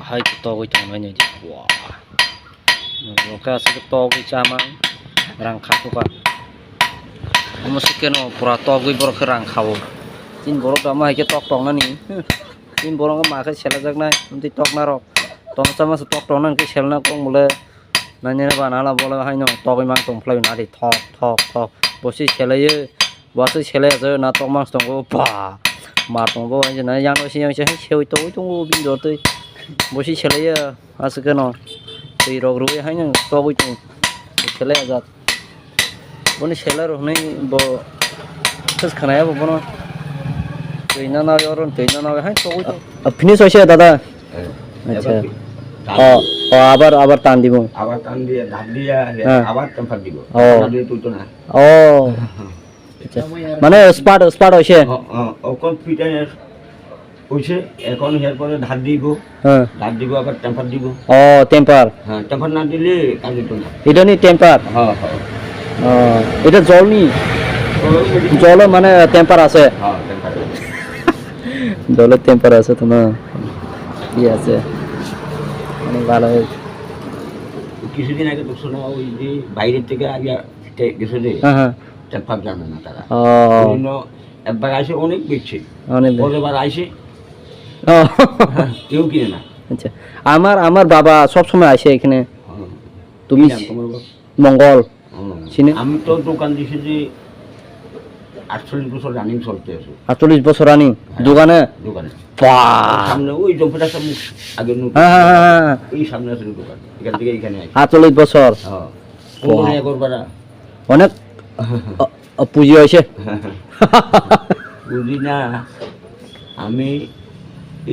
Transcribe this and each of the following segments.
hai cái to cái thằng này nhỉ, wow, nó cái sẽ to cái chama rang khát các bạn, nó sẽ cái nó pura to cái bor cái rang khao, tin bor đó mà cái tóc tròn nó nè, tin bor cái mà cái xel rác này, nanti tóc nó rồi, tóc sama se tóc tròn nó cái xel nó cũng mulai, nanya apa nala boleh hai nó tóc cái mang tông play nari thok, bossi xel ấy, bossi xel ấy na tóc mang tông cái ba. Mà tông bộ anh nói yang nói xin yang sẽ chơi tối tông bên đó tôi bố sĩ chơi lấy à sự cái nó thì rồi hay nhá to với tông chơi lấy ra bố này chơi lấy rồi này bố cái khả năng bố nó thì nó nói rồi thì nó nói hay to với tông finish হয়েছে দাদা আচ্ছা আবার টান দিব আবার টান দিয়ে ধাপ দিয়ে আবার টেম্পার দিব না দিয়ে তুলতো না ও মানে স্পার্ট হয়েছে অকল ফিটার হয়েছে এখন এর পরে ধার দিব হ্যাঁ ধার দিব আবার টেম্পার দিব ও টেম্পার হ্যাঁ টেম্পার না দিলে কাজ হতো না এটা নি টেম্পার হ্যাঁ এটা জল নি জল মানে টেম্পার আছে হ্যাঁ টেম্পার জলের টেম্পার আছে তো না কি আছে মানে ভালো কিছুদিন আগে তো শোনা ওই যে বাইরের থেকে আগে গেছে যে হ্যাঁ টেম্পার জানে না তারা ও জন্য একবার আসে অনেক বেচছে অনেক পরেরবার আসে কেউ কিনে না আচ্ছা আমার বাবা সব সময় আসে এখানে তুমি মঙ্গল চিনি আমি তো দোকান দিছি যে 48 বছর রানিং চলতে আছে 48 বছর রানিং দোকানে সামনে ওই জম্পেটার সামনে আগে হ্যাঁ এই সামনে আছে দোকান এখান থেকে এখানে 48 বছর অনেক পুঁজি হয়েছে বুঝি না আমি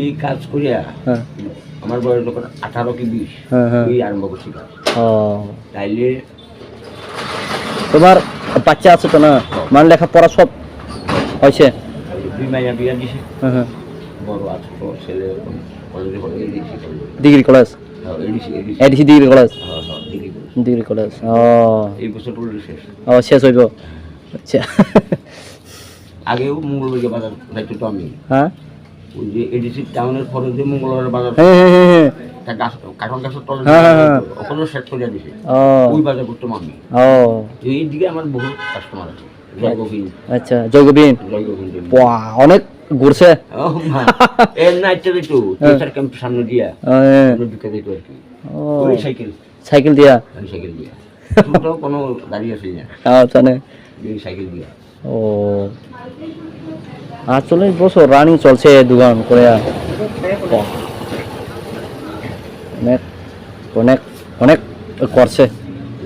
এই কাজ করিয়া আমার বয়স যখন 18 কি 20 এই আরম্ভ করছি কাজ তাইলে তোমার বাচ্চা আছে তো না মানে লেখাপড়া সব হয়েছে 2 মাইয়া বিয়া দিছে বড় আছে তো ছেলে কলেজে পড়ে degree college ADC degree college degree college এই বছর পড়লে শেষ শেষ হইব আচ্ছা আগেও মঙ্গলবার বাজার যাইতো তো আমি হ্যাঁ ওই যে এডিসি টাউনের পরে যে মঙ্গলবার বাজার তা গাছ কাঠন গাছের তলে ওখানেও সেট করে দিছে ওই বাজার করতাম আমি এই দিকে আমার বহু কাস্টমার আছে জয়গোবিন্দ আচ্ছা জয়গোবিন্দ অনেক ঘুরছে এর নাইটে দিত টিচার ক্যাম্প সামনে দিয়া ঢুকে দিত আর কি ওই সাইকেল দিয়া তো কোনো গাড়ি আছে না জানে সাইকেল দিয়া ও 48 বছর রানিং চলছে দোকান করে অনেক অনেক অনেক করছে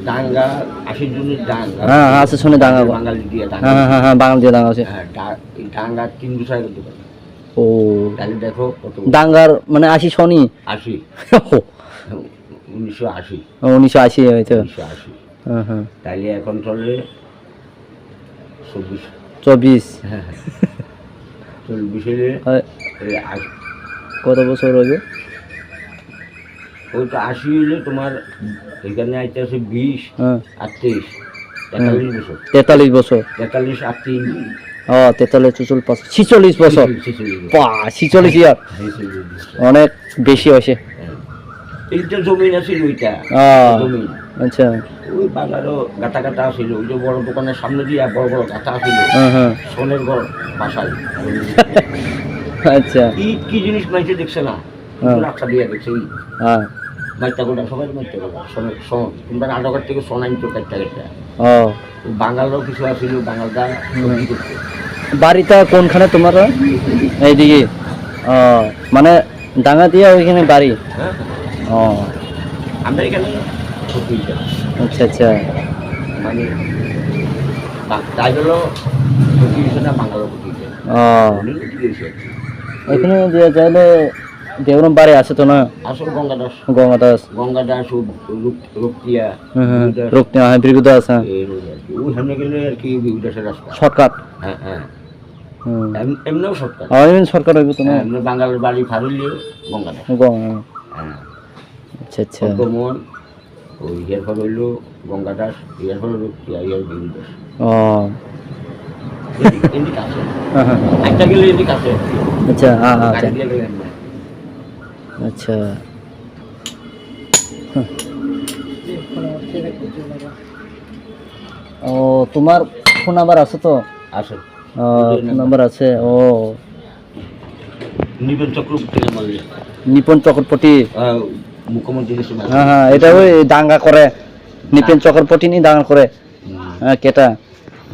ডাঙ্গা 80 জনের ডাঙ্গা হ্যাঁ আছে শুনে ডাঙ্গা বাঙালি দিয়ে ডাঙ্গা হ্যাঁ বাঙালি দিয়ে ডাঙ্গা আছে ডাঙ্গা 3 বছর আগে দোকান ও তাহলে দেখো কত ডাঙ্গার মানে 80 সনি 80 1980 1980 হয়তো 1980 হ্যাঁ তাইলে এখন চলে 24 হ্যাঁ 24 কত বছর হবে ওই তো 80 হলে তোমার এখানে আইতে আছে 20 আর 23 43 বছর 43 আর 3 43 46 বছর 46 ইয়ার অনেক বেশি হয়েছে এইটা জমি আছিল ওইটা জমি আচ্ছা ওই বাজারও গাটা গাটা আছিল ওই যে বড় দোকানের সামনে দিয়ে বড় বড় গাটা আছিল সোনের ঘর বাসায় আচ্ছা কি জিনিস মাইছে দেখছে না রাখা দিয়ে দেখছে মাইটা গোটা সবাই মাইটা গোটা সোন তোমরা আটকার থেকে সোন আনতো কাটটা কাটটা বাঙালরাও কিছু আছিল বাঙালরা করছে বাড়িটা কোনখানে তোমার এইদিকে মানে ডাঙ্গা দিয়া ওইখানে বাড়ি আমরা এখানে আচ্ছা আচ্ছা মানে তাই হলো না বাঙালো এখানে দিয়ে চাইলে দেওরম বাড়ি আছে তো না আসল গঙ্গাদাস রুকিয়া হ্যাঁ বিরুদাস হ্যাঁ ওই সামনে গেলে আর কি বিরুদাসের রাস্তা শর্টকাট হ্যাঁ এমনিও শর্টকাট শর্টকাট হইব তো না বাঙালির বাড়ি ফারুলিয়ে গঙ্গাদাস হ্যাঁ আচ্ছা আচ্ছা মন ওই ইয়ার ফল হইলো গঙ্গাদাস ইয়ার ফল হলো ইয়ার বিরুদাস এদিকে আছে একটা গেলে এদিকে আছে আচ্ছা আচ্ছা ও তোমার ফোন নাম্বার আছে তো? আসো ফোন নাম্বার আছে। ও নিবেন চক্রবর্তী আমার নিপুণ চক্রবর্তী, মুখ্যমন্ত্রী হ্যাঁ হ্যাঁ, এটা ওই দাঙ্গা করে, নিপুণ চক্রবর্তী নি দাঙ্গা করে। হ্যাঁ কেটা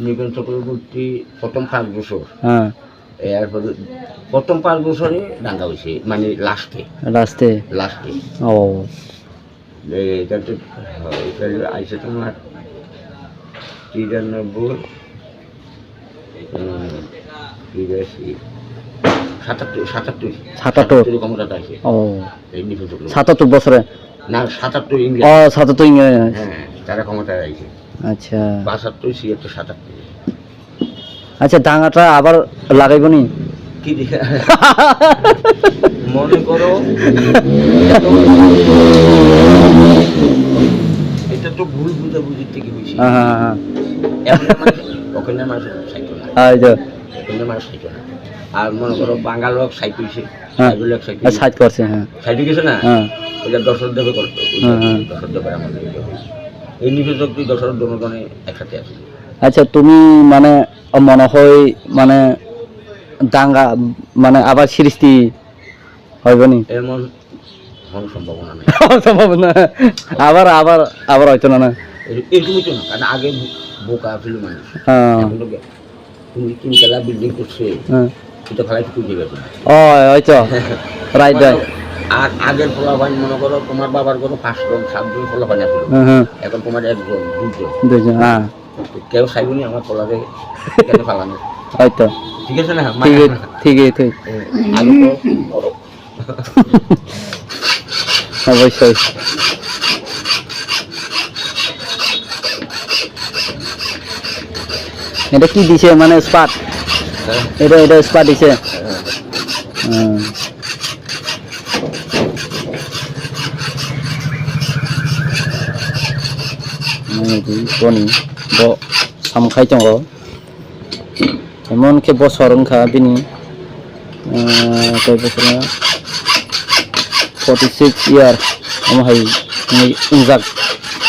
নিবেন চক্রবর্তী প্রথম 5 বছর, হ্যাঁ এরপরে প্রথম 5 বছরে দাঙ্গা হয়েছে, মানে লাস্টে লাস্টে। ও এটাতে এটা আইসে তোমার 93 77 ক্ষমতাটা আছে। ও এই নিপুণ চক্রবর্তী 77 বছরে না 77 ও ইংরেজ, 77 ইংরেজ। হ্যাঁ তারা ক্ষমতায় আইছে। আচ্ছা 72 76 77। আচ্ছা দাঙ্গাটা আবার লাগাইব নি? কি দেখে মনে করো এটা তো ভুল বুঝাবুঝির থেকে হয়েছে। হ্যাঁ হ্যাঁ হ্যাঁ ওখানে মানুষ সাইতো না, এই যে ওখানে মানুষ সাইতো না। আর মনে করো বাঙাল লোক সাইট হয়েছে, হ্যাঁ সাইট সাইড করছে। হ্যাঁ সাইটে গেছে না, হ্যাঁ ওইটা দশরথ দেবে করতো, দশরথ দেবের আমাদের এই নিবেদক দশরথ জনগণে একসাথে আছে। আচ্ছা তুমি মানে মনে হয় মানে দাঙ্গা মানে আবার সৃষ্টি হইব নি? এমন কোনো সম্ভাবনা নেই, সম্ভব না, আবার আবার আবার হয়তো না। এরকমই তো না, কারণ আগে বোকা ছিল মানুষ, হ্যাঁ তুমি 3 তলা বিল্ডিং করছে, হ্যাঁ এটা ফেলাই টুকু দিয়ে গেছে। ও হয়তো রাইট রাইট। আর আগের ফলাফল মনে করো তোমার বাবার কোনো 5 জন 7 জন ফলাফল আসলো, এখন তোমার 1 জন 2 জন 2 জন। হ্যাঁ কেউ চাইবনি আমার ফলাফে কেন ফালানো, হয়তো ঠিক আছে না? ঠিকই ঠিক আগে তো অবশ্যই। এটা কি দিছে মানে স্পাট? এটা এটা স্পাট দিছে। বনি ব সামখাই दङ एमन के बसर ओंखा बिनि कय बसरा 46 ইয়ার আমহাই इंजाक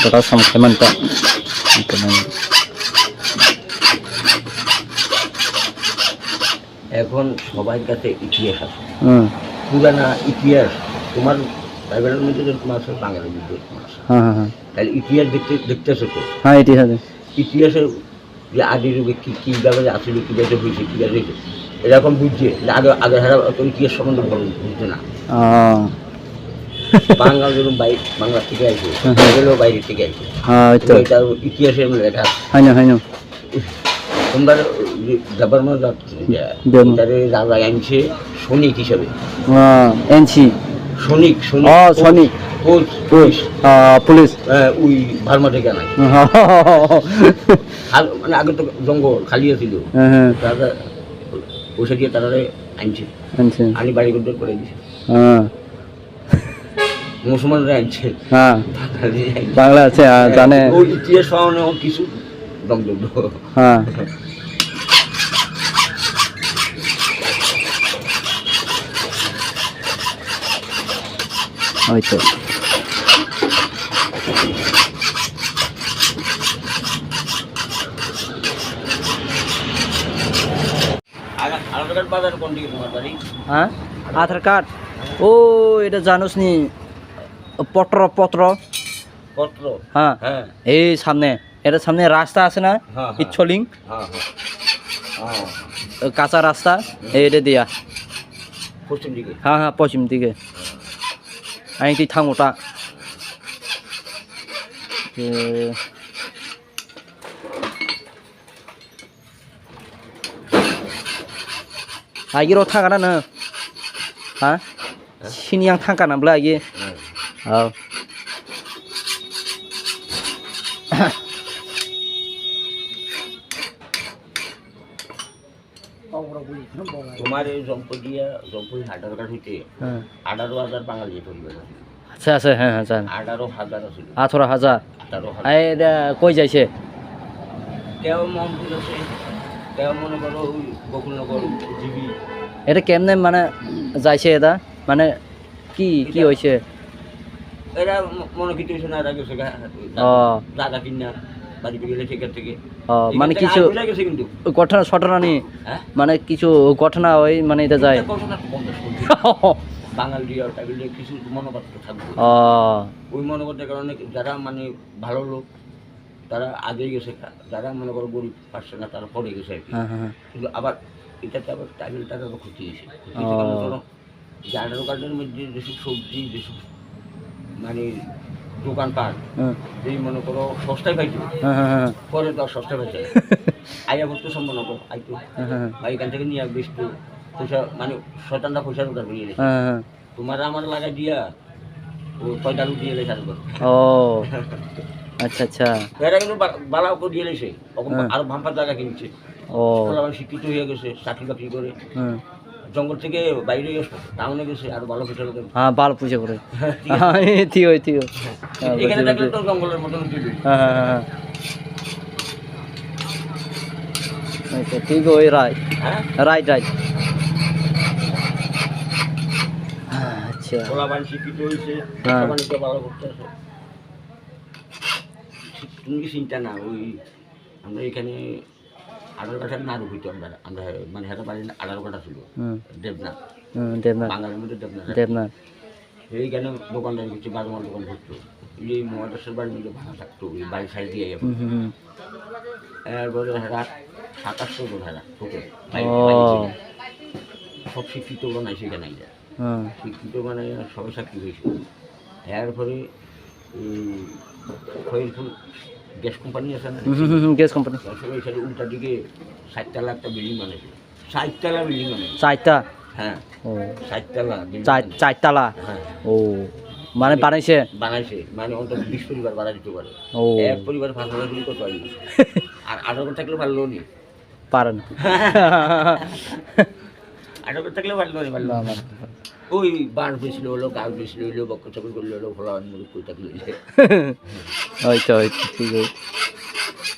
दादा सामखाय मानता এখন সবার কাছে ইতিহাস আছে, পুরানা ইতিহাস। তোমার বাইবেলের মধ্যে যে তোমার আছে, বাঙালির মধ্যে তোমার আছে। হ্যাঁ হ্যাঁ তাহলে ইতিহাস দেখতেছো তো? হ্যাঁ ইতিহাস ইতিহাসের যে আদি যুগে কীভাবে আসলে কীভাবে হয়েছে, কীভাবে হয়েছে এরকম বুঝছে। আগে আগে হারা তো ইতিহাস সম্বন্ধে বুঝছে না। বাংলা ধরুন বাংলা থেকে আসবে, বাইরেও বাইরে থেকে আসবে, এটা ইতিহাসের লেখা। হয় না তোমরা যাবার মধ্যে রাজা আনছে সৈনিক হিসাবে, এনসি সৈনিক সৈনিক পুলিশ ওই ভার্মা থেকে আনাই। মানে আগে তো জঙ্গল খালি ছিল, রাজা বসে দিয়ে তারা আনছে, আনি বাড়ি ঘর করে দিছে, মুসলমানরা আনছে। বাংলা আছে জানে ওই ইতিহাস পাওয়ানো কিছু দমদম। হ্যাঁ হয়তো হ্যাঁ আধার কার্ড। ও এটা জানোস নি পত্র পত্র পত্র? হ্যাঁ এই সামনে, এটা সামনে রাস্তা আছে না, ইচ্ছলিং কাঁচা রাস্তা, এইটা দিয়া পশ্চিম দিকে। হ্যাঁ হ্যাঁ পশ্চিম দিকে আইটি থাঙ্গোটা 아기로 타가라는 아 신이양 타가나 몰라 이게 তোমার এই জম্পদিয়া জম্পদি হাটার কাঠ হইতে 18,000 বাঙালি পরিবার আছে। আচ্ছা আচ্ছা হ্যাঁ হ্যাঁ জান 18,000 আছে। 18,000 18,000 এটা কই যাইছে? কেউ মন্দির আছে, কেউ মনে করো ওই গোকুলনগর জিবি। এটা কেমনে মানে যাইছে? এটা মানে কি কি হইছে? এরা মনে কিছু হয়েছে না এরা গেছে ও জায়গা কিনা বাড়িতে গেলে সেখান থেকে ও মানে কিছু গেছে কিন্তু ঘটনা ঘটনা নেই হ্যাঁ মানে কিছু ঘটনা ওই মানে এটা যায় ঘটনা বন্ধ শুনছি বাঙালি টাইপের কিছু মনোবাক্য থাকবে ও ওই মনোবাক্যের কারণে যারা মানে ভালো লোক তারা আগেই গেছে যারা মনে করো গরিব পারছে না তারা পরে গেছে আর কি হ্যাঁ হ্যাঁ কিন্তু আবার এটাতে আবার ট্রাইবেল টাকারও ক্ষতি হয়েছে যে 18 কার্ডের মধ্যে যেসব সবজি যেসব মানে দোকানপাট হ্যাঁ এই মনে করো সস্তায় পাইতো হ্যাঁ পরে তো আর সস্তায় পাইছে না। আইয়া করতে সম্ভব না তো আইতো হ্যাঁ বা এখান থেকে নিয়ে বেচতো পয়সা মানে শয়তানরা পয়সা রোজগার করিয়ে গেছে হ্যাঁ তোমার আমার লাগাই দিয়া ও কয়টা লুট দিয়ে লেখা দেবো ও আচ্ছা আচ্ছা এরা কিন্তু বালাও করে দিয়ে লেছে হ্যাঁ। আরো ভাম্পার জায়গা কিনছে ও আমার শিক্ষিত হয়ে গেছে চাকরি বাকরি করে হ্যাঁ জঙ্গল থেকে বাইরে গেছে টাউনে গেছে আর ভালো পয়সা রোজগার হ্যাঁ বাল পুজো করে হ্যাঁ থিও থিও এখানে থাকলে তো জঙ্গলের মতন দিবি হ্যাঁ হ্যাঁ হ্যাঁ আচ্ছা ঠিক ওই রাইট হ্যাঁ রাইট রাইট আচ্ছা পোলাবান শিক্ষিত হয়েছে হ্যাঁ। বাণিজ্য ভালো করতে আছে তুমি কি চিন্তা না ওই আমরা এখানে 18 কাঠার নাড়ু হইতো আমরা আমরা মানে হাতে বাড়ি 18 কাঠা ছিল হুম দেবনাথ হুম দেবনাথ বাঙালির মধ্যে দেবনাথ দেবনাথ এইখানে দোকানদার কিছু বাজমাল দোকান করতো এই মহারাষ্ট্রের বাড়ির মধ্যে ভাড়া থাকতো ওই বাড়ি সাইড দিয়ে যাবো হুম হুম এরপরে হেরা 2700 জন হেরা টোটাল ও সব শিক্ষিত বানাই সেখানে যায় হ্যাঁ শিক্ষিত মানে সবাই চাকরি হয়েছে এরপরে খয়েরপুর গ্যাস কোম্পানি আছে না গ্যাস কোম্পানি সবাই সাথে উল্টা দিকে 60 তলা একটা বিল্ডিং বানাইছে 60 তলা বিল্ডিং বানাইছে চারটা হ্যাঁ ও 60 তলা building চারতলা হ্যাঁ ও মানে বানাইছে বানাইছে মানে অন্তত 20 পরিবার বাড়া দিতে পারে ও এক পরিবার 5,000 দিলে কত আসবে আর 18 থাকলে ভালো নি পারেন 18 থাকলে ভালো নি ভালো ওই বান বেশি হলো গাল বেশি হলো বক্ক চকর করলে হলো ফলাবান মুরুখ কই থাকলে হয়তো হয়তো ঠিক আছে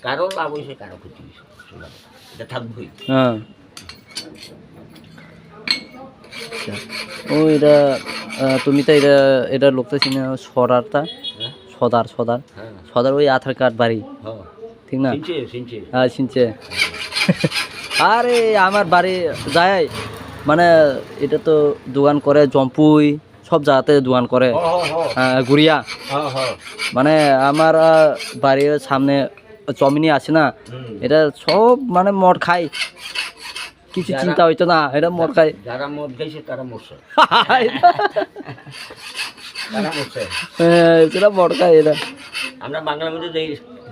কারো লাভ হয়েছে কারো ক্ষতি হয়েছে এটা থাকবেই হ্যাঁ ও এটা তুমি তো এটা এটা লোকটা চিনে সদারটা হ্যাঁ সদার সদার হ্যাঁ সদার ওই আধার কার্ড বাড়ি হ্যাঁ ঠিক না চিনছে চিনছে হ্যাঁ চিনছে আরে আমার বাড়ি যায় মানে এটা তো দোকান করে জম্পুই সব জায়গাতে দোকান করে গুড়িয়া মানে আমার বাড়ির সামনে জমিনি আছে না এটা সব মানে মদ খায় কিছু চিন্তা হইতো না এটা মদ খায় যারা মদ খাইছে তারা মরছে সেটা মদ খায় এটা আমরা বাংলার মধ্যে যে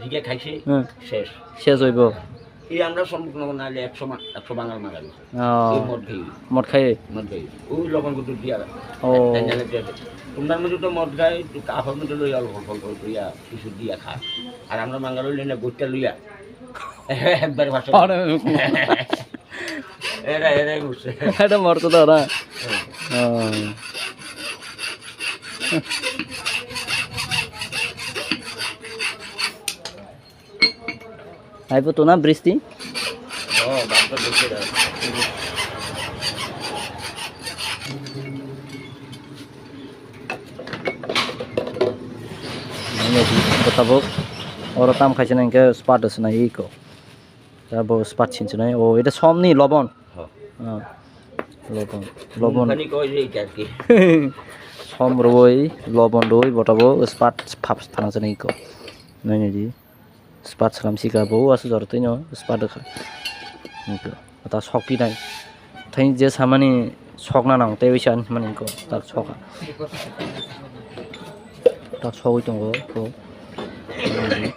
দিকে খাইছি শেষ শেষ হইব এই আমরা সম্মুখীন নাহলে 100 বাঙাল মারা গেছে মদ খাই মদ খাই ওই লবণ গুঁতো দিয়া ও তোমার মধ্যে তো মদ খাই কাপড় মধ্যে লইয়া অল্প অল্প লইয়া কিছু দিয়া খা আর আমরা বাঙাল লই না গোটা লইয়া একবার ভাষা এরাই বুঝছে এটা মরতো তো না আইব তো না বৃষ্টি बताबो और ताम खाइছে না ইনকে স্পট আছে না এই কো তারপর স্পট ছিনছে না ও এটা সমনি লবণ হ্যাঁ লবণ লবণ খালি কই যে এটা কি সম রই লবণ রই বটাবো স্পট ফাপস থানা আছে না এই কো নাই নাই স্পট সালাম সিকাবো আছে জরতে ন স্পট খা ইনকো তা শক্তি নাই তাই যে সামানি শকনা নাও তাই ওইসান মানে ইনকো তার শকা তা সবই তো